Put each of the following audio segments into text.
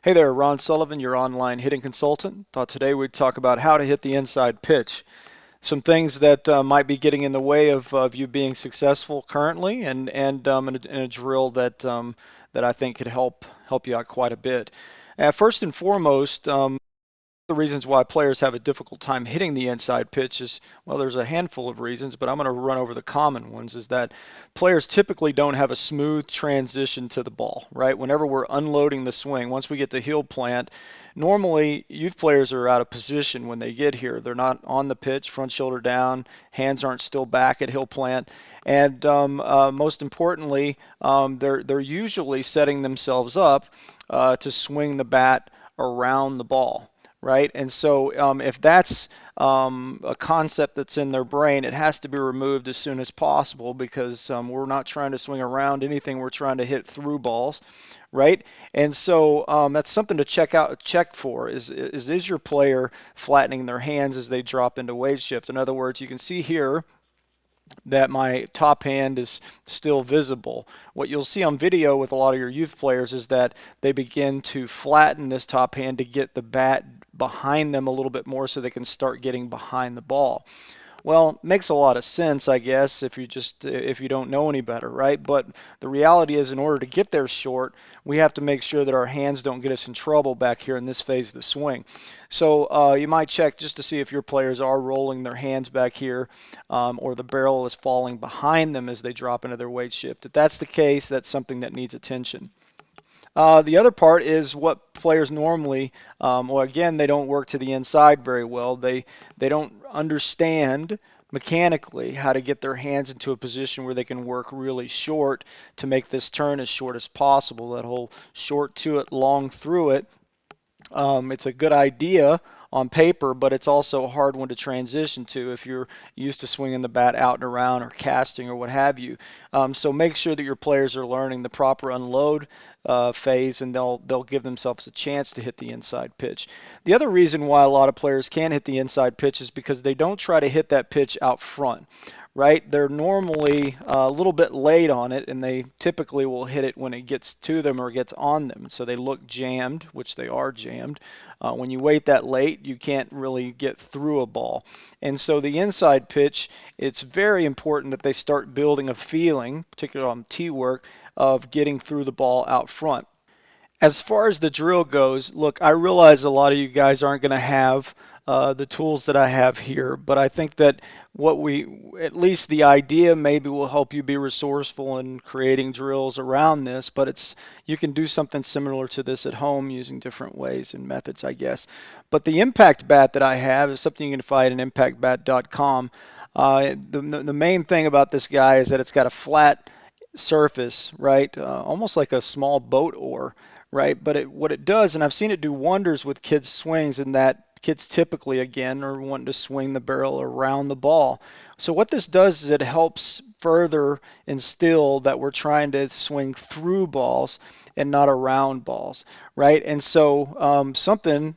Hey there, Ron Sullivan, your online hitting consultant. Thought today we'd talk about how to hit the inside pitch. Some things that might be getting in the way of you being successful currently, and a drill that I think could help you out quite a bit. First and foremost, the reasons why players have a difficult time hitting the inside pitch is, well, there's a handful of reasons, but I'm going to run over the common ones. Is that players typically don't have a smooth transition to the ball, right? Whenever we're unloading the swing, once we get to heel plant, normally youth players are out of position when they get here. They're not on the pitch, front shoulder down, hands aren't still back at heel plant, and most importantly, they're usually setting themselves up to swing the bat around the ball, right? And so if that's a concept that's in their brain, it has to be removed as soon as possible because we're not trying to swing around anything. We're trying to hit through balls, right? And so that's something to check for. Is your player flattening their hands as they drop into weight shift? In other words, you can see here that my top hand is still visible. What you'll see on video with a lot of your youth players is that they begin to flatten this top hand to get the bat behind them a little bit more so they can start getting behind the ball. Well, makes a lot of sense, I guess, if you don't know any better, right? But the reality is, in order to get there short, we have to make sure that our hands don't get us in trouble back here in this phase of the swing. So you might check just to see if your players are rolling their hands back here, or the barrel is falling behind them as they drop into their weight shift. If that's the case, that's something that needs attention. The other part is what players normally, well, again, they don't work to the inside very well. They don't understand mechanically how to get their hands into a position where they can work really short to make this turn as short as possible. That whole short to it, long through it. It's a good idea on paper, but it's also a hard one to transition to if you're used to swinging the bat out and around or casting or what have you. So make sure that your players are learning the proper unload phase, and they'll give themselves a chance to hit the inside pitch. The other reason why a lot of players can hit the inside pitch is because they don't try to hit that pitch out front, right? They're normally a little bit late on it, and they typically will hit it when it gets to them or gets on them. So they look jammed, which they are jammed. When you wait that late, you can't really get through a ball. And so the inside pitch, it's very important that they start building a feeling, particularly on tee work, of getting through the ball out front. As far as the drill goes, look, I realize a lot of you guys aren't going to have the tools that I have here, but I think that at least the idea maybe will help you be resourceful in creating drills around this, but you can do something similar to this at home using different ways and methods, I guess. But the impact bat that I have is something you can find at impactbat.com. The main thing about this guy is that it's got a flat surface, right? Almost like a small boat oar, right? But what it does, and I've seen it do wonders with kids' swings, in that kids typically, again, are wanting to swing the barrel around the ball. So what this does is it helps further instill that we're trying to swing through balls and not around balls, right? And so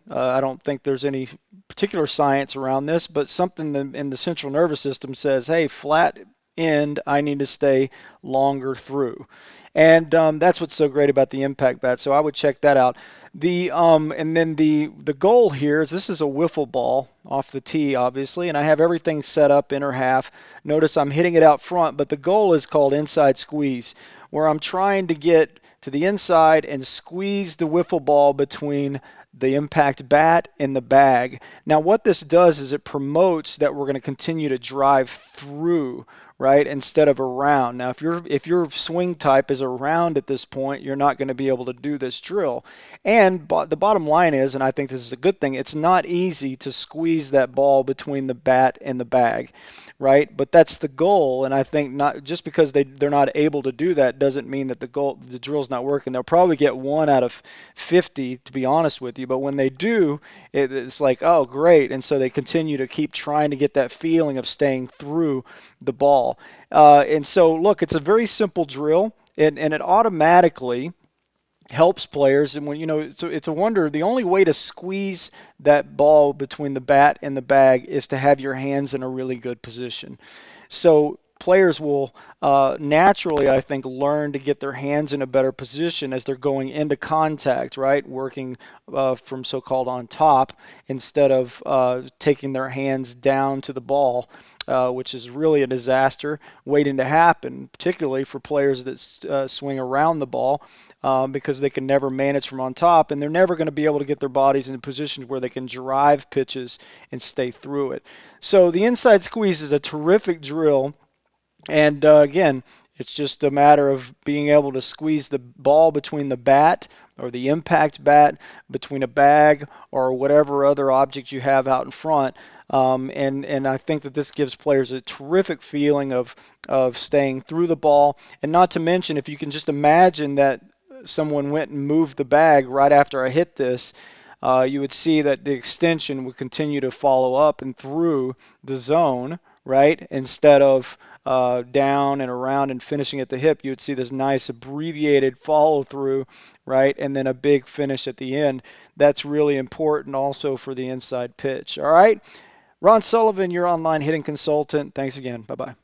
I don't think there's any particular science around this, but something in the central nervous system says, hey, flat end, I need to stay longer through. And that's what's so great about the impact bat. So I would check that out. And then the goal here is, this is a wiffle ball off the tee, obviously, and I have everything set up inner half. Notice I'm hitting it out front, but the goal is called inside squeeze, where I'm trying to get to the inside and squeeze the wiffle ball between the impact bat and the bag. Now what this does is it promotes that we're going to continue to drive through, right, instead of around. Now if your swing type is around at this point, you're not going to be able to do this drill. And the bottom line is, and I think this is a good thing, it's not easy to squeeze that ball between the bat and the bag, right? But that's the goal, and I think not just because they're not able to do that doesn't mean that the drill's not working. They'll probably get 1 out of 50, to be honest with you, but when they do, it's like, oh, great, and so they continue to keep trying to get that feeling of staying through the ball. And so, look, it's a very simple drill, and it automatically helps players. And when it's a wonder, the only way to squeeze that ball between the bat and the bag is to have your hands in a really good position. So players will naturally, I think, learn to get their hands in a better position as they're going into contact, right? Working from so-called on top instead of taking their hands down to the ball, which is really a disaster waiting to happen, particularly for players that swing around the ball. Because they can never manage from on top, and they're never going to be able to get their bodies in positions where they can drive pitches and stay through it. So the inside squeeze is a terrific drill, and again, it's just a matter of being able to squeeze the ball between the bat or the impact bat, between a bag or whatever other object you have out in front. And I think that this gives players a terrific feeling of staying through the ball. And not to mention, if you can just imagine that someone went and moved the bag right after I hit this, you would see that the extension would continue to follow up and through the zone, right? Instead of down and around and finishing at the hip, you would see this nice abbreviated follow through, right? And then a big finish at the end. That's really important also for the inside pitch. All right. Ron Sullivan, your online hitting consultant. Thanks again. Bye bye.